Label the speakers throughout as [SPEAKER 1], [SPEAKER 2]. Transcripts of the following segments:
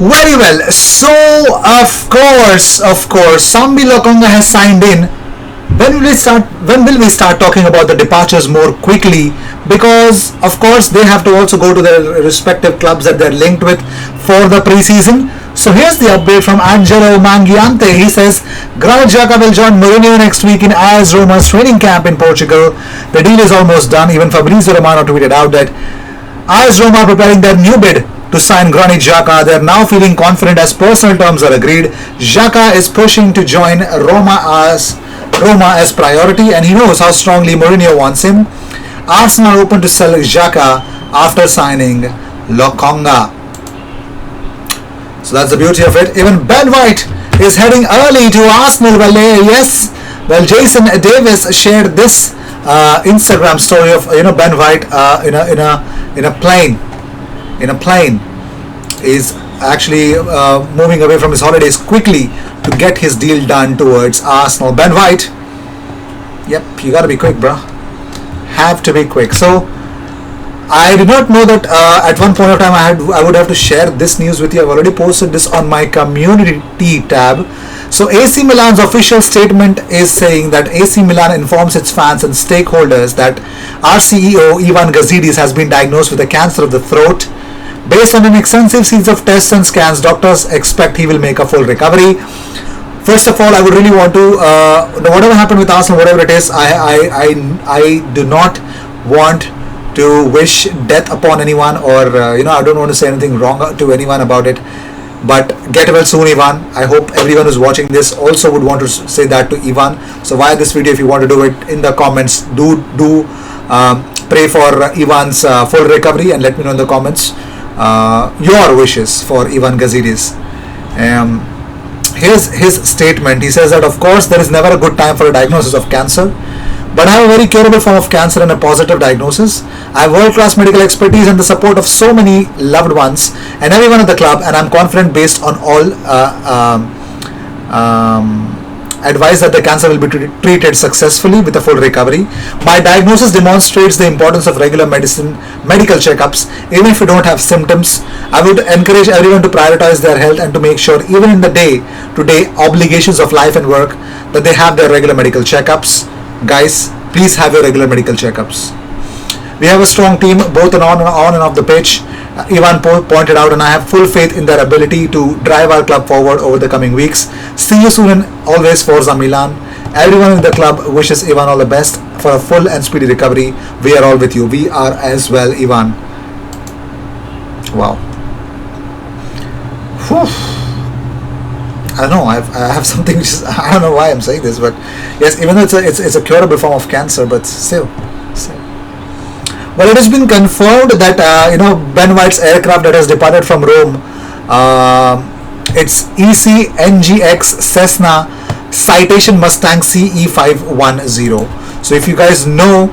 [SPEAKER 1] Very well. So, of course, Sambi Lokonga has signed in. When will we start? When will we start talking about the departures more quickly? Because, of course, they have to also go to their respective clubs that they're linked with for the preseason. So here's the update from Angelo Mangiante. He says Granit Xhaka will join Mourinho next week in AS Roma's training camp in Portugal. The deal is almost done. Even Fabrizio Romano tweeted out that AS Roma are preparing their new bid to sign Granit Xhaka. They are now feeling confident as personal terms are agreed. Xhaka is pushing to join Roma as priority, and he knows how strongly Mourinho wants him. Arsenal are open to sell Xhaka after signing Lokonga. So that's the beauty of it. Even Ben White is heading early to Arsenal. Well, Jason Davis shared this Instagram story of Ben White in a plane. Is actually moving away from his holidays quickly to get his deal done towards Arsenal. Ben White, yep, you gotta be quick, bro. Have to be quick. So I did not know that at one point of time I would have to share this news with you. I've already posted this on my community tab. So AC Milan's official statement is saying that AC Milan informs its fans and stakeholders that our CEO Ivan Gazidis has been diagnosed with a cancer of the throat. Based on an extensive series of tests and scans, doctors expect he will make a full recovery. First of all, I would really want to, whatever happened with Arsenal, whatever it is, I do not want to wish death upon anyone, or I don't want to say anything wrong to anyone about it. But get well soon, Ivan. I hope everyone who's watching this also would want to say that to Ivan. So via this video, if you want to do it in the comments, do pray for Ivan's full recovery and let me know in the comments your wishes for Ivan Gazidis. Here's his statement. He says that of course there is never a good time for a diagnosis of cancer, but I have a very curable form of cancer and a positive diagnosis. I have world-class medical expertise and the support of so many loved ones and everyone at the club, and I'm confident based on all advice that the cancer will be treated successfully with a full recovery. My diagnosis demonstrates the importance of regular medical checkups. Even if you don't have symptoms, I would encourage everyone to prioritize their health and to make sure even in the day-to-day obligations of life and work that they have their regular medical checkups. Guys, please have your regular medical checkups. We have a strong team both on and off the pitch. Ivan pointed out, and I have full faith in their ability to drive our club forward over the coming weeks. See you soon, and always Forza Milan. Everyone in the club wishes Ivan all the best for a full and speedy recovery. We are all with you. We are as well, Ivan. Wow. Whew. I don't know. I have something which is, I don't know why I'm saying this, but yes, even though it's a curable form of cancer, but still. Well, it has been confirmed that Ben White's aircraft that has departed from Rome, it's ECNGX Cessna Citation Mustang CE510. So if you guys know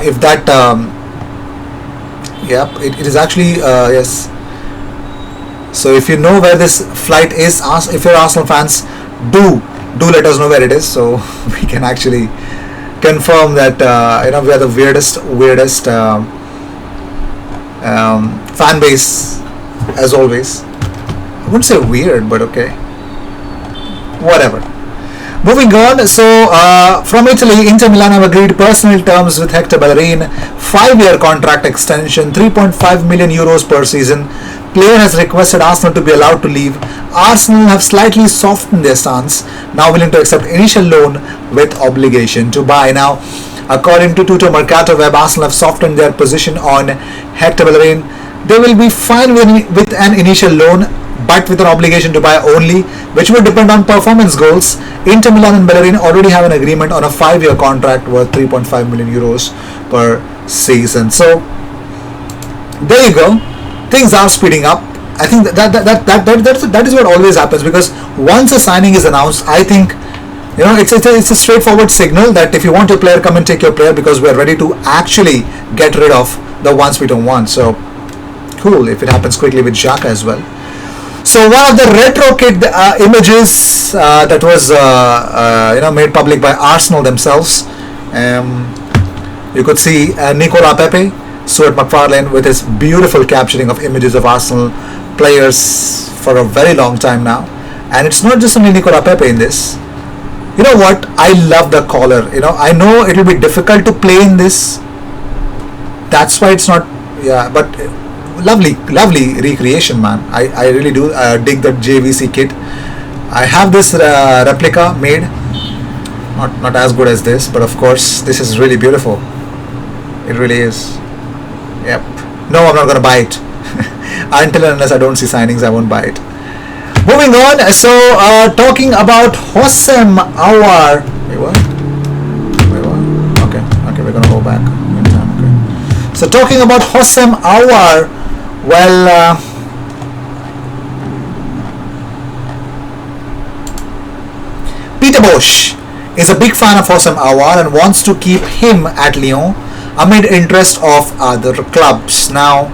[SPEAKER 1] if that, it is actually yes. So if you know where this flight is, if you're Arsenal fans, do let us know where it is, so we can actually confirm that we are the weirdest fan base as always. I wouldn't say weird, but okay, whatever. Moving on, so from Italy, Inter Milan have agreed personal terms with Hector Bellerin, 5-year contract extension, 3.5 million euros per season. Player has requested Arsenal to be allowed to leave. Arsenal have slightly softened their stance, now willing to accept initial loan with obligation to buy. Now, according to Tutto Mercato Web, Arsenal have softened their position on Hector Bellerin. They will be fine with an initial loan, but with an obligation to buy only, which will depend on performance goals. Inter Milan and Bellerin already have an agreement on a 5-year contract worth 3.5 million euros per season. So, there you go. Things are speeding up. I think that is what always happens, because once a signing is announced, I think it's a straightforward signal that if you want your player, come and take your player, because we're ready to actually get rid of the ones we don't want. So cool if it happens quickly with Xhaka as well. So one of the retro kit images that was made public by Arsenal themselves, you could see Nicola Pepe, Stuart McFarlane, with his beautiful capturing of images of Arsenal players for a very long time now, and it's not just only Nicola Pepe in this. You know what? I love the collar. I know it will be difficult to play in this. That's why it's not. Yeah, but lovely recreation, man. I really do dig that JVC kit. I have this replica made. Not as good as this, but of course this is really beautiful. It really is. Yep. No, I'm not gonna buy it. Until and unless I don't see signings, I won't buy it. Moving on. So talking about Hossein Aouar. Wait, what? Okay, we're gonna go back. Okay. So talking about Hossein Aouar. Well, Peter Bosz is a big fan of Hossein Aouar and wants to keep him at Lyon amid interest of other clubs. Now,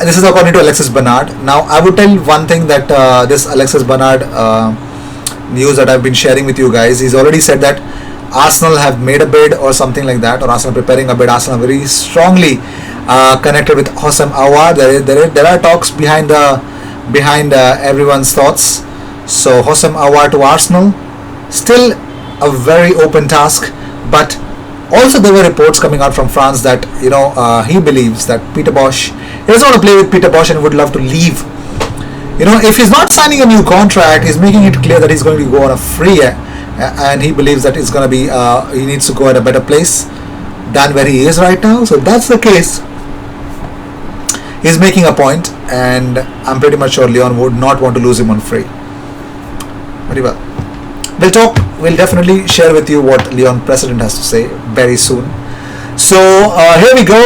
[SPEAKER 1] this is according to Alexis Bernard. Now, I would tell one thing that this Alexis Bernard news that I've been sharing with you guys, he's already said that Arsenal have made a bid or something like that, or Arsenal preparing a bid. Arsenal are very strongly connected with Hossein Aouar. There are talks behind everyone's thoughts. So Hossein Aouar to Arsenal, still a very open task, but also there were reports coming out from France that he believes that Peter Bosz, he doesn't want to play with Peter Bosz and would love to leave. If he's not signing a new contract, he's making it clear that he's going to go on a free, and he believes that it's going to be he needs to go at a better place than where he is right now. So that's the case. He's making a point, and I'm pretty much sure Lyon would not want to lose him on free. Very well. We'll definitely share with you what Lyon president has to say very soon. So here we go.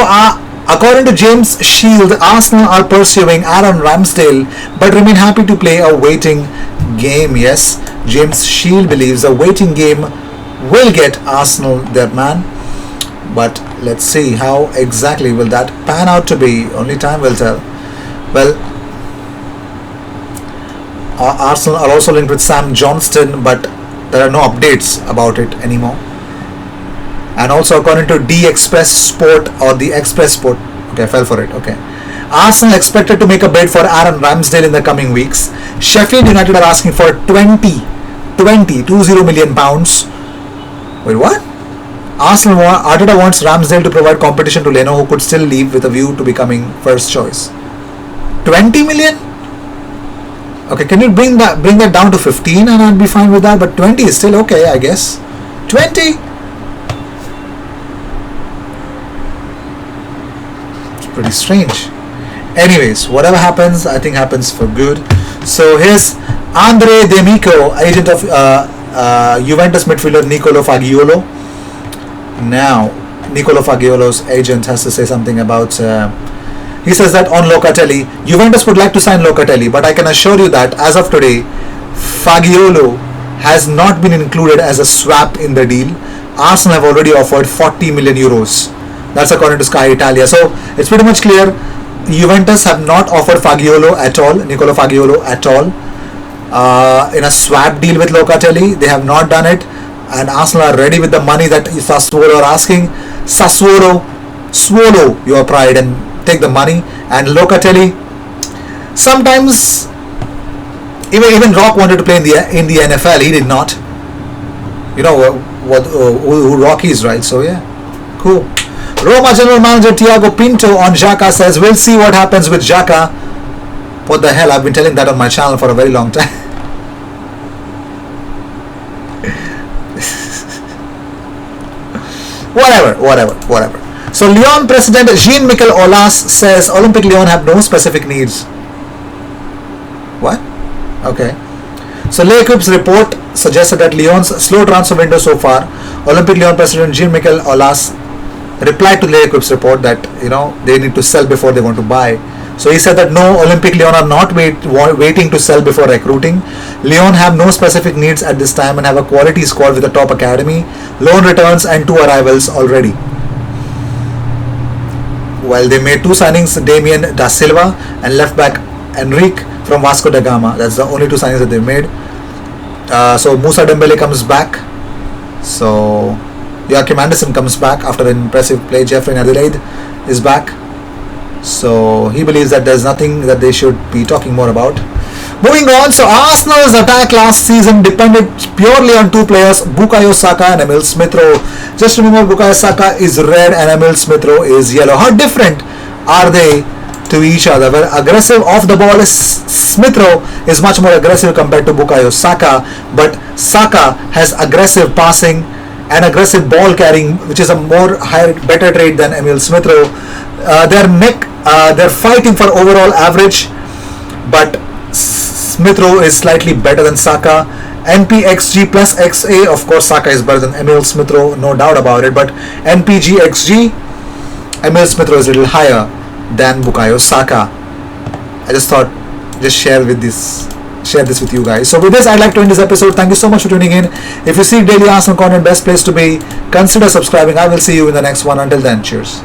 [SPEAKER 1] According to James Shield, Arsenal are pursuing Aaron Ramsdale but remain happy to play a waiting game. Yes, James Shield believes a waiting game will get Arsenal their man. But let's see how exactly will that pan out to be. Only time will tell. Well, Arsenal are also linked with Sam Johnston, but there are no updates about it anymore. And also according to The Express Sport, okay, I fell for it, okay. Arsenal expected to make a bid for Aaron Ramsdale in the coming weeks. Sheffield United are asking for 20 million pounds. Wait, what? Arteta wants Ramsdale to provide competition to Leno, who could still leave with a view to becoming first choice. 20 million? Okay, can you bring that down to 15 and I'd be fine with that, but 20 is still okay, I guess. 20? It's pretty strange. Anyways, whatever happens, I think happens for good. So here's Andre D'Amico, agent of Juventus midfielder Nicolo Fagiolo. Now, Nicolo Fagiolo's agent has to say something about... he says that on Locatelli, Juventus would like to sign Locatelli, but I can assure you that as of today, Fagiolo has not been included as a swap in the deal. Arsenal have already offered 40 million euros. That's according to Sky Italia. So it's pretty much clear Juventus have not offered Fagiolo at all, Nicolo Fagiolo at all, in a swap deal with Locatelli. They have not done it, and Arsenal are ready with the money that Sassuolo are asking. Sassuolo, swallow your pride and take the money. And Locatelli, sometimes even Rock wanted to play in the NFL. He did not. You know who Rock is, right? So yeah, cool. Roma general manager Thiago Pinto on Xhaka says, we'll see what happens with Xhaka. What the hell, I've been telling that on my channel for a very long time. whatever. So Lyon president Jean-Michel Aulas says Olympique Lyon have no specific needs. What? Okay. So L'Equipe's report suggested that Lyon's slow transfer window so far. Olympique Lyon president Jean-Michel Aulas replied to L'Equipe's report that they need to sell before they want to buy. So he said that no, Olympique Lyon are not waiting to sell before recruiting. Lyon have no specific needs at this time and have a quality squad with a top academy, loan returns and 2 arrivals already. While they made 2 signings, Damien Da Silva and left back Enrique from Vasco da Gama. That's the only 2 signings that they made. So Moussa Dembele comes back. So Joachim Andersen comes back after an impressive play. Jeffrey Adelaide is back. So he believes that there's nothing that they should be talking more about. Moving on, so Arsenal's attack last season depended purely on two players, Bukayo Saka and Emil Smith Rowe. Just remember, Bukayo Saka is red and Emil Smith Rowe is yellow. How different are they to each other? Well, aggressive off the ball is Smith Rowe is much more aggressive compared to Bukayo Saka, but Saka has aggressive passing and aggressive ball carrying, which is a better trait than Emil Smith Rowe. They're fighting for overall average, but Smith Rowe is slightly better than Saka. NPXG plus XA, of course Saka is better than Emil Smith Rowe, no doubt about it, but NPGXG, Emil Smith Rowe is a little higher than Bukayo Saka. I just thought share this with you guys. So with this, I'd like to end this episode. Thank you so much for tuning in. If you seek daily Arsenal content, best place to be, consider subscribing. I will see you in the next one. Until then, cheers.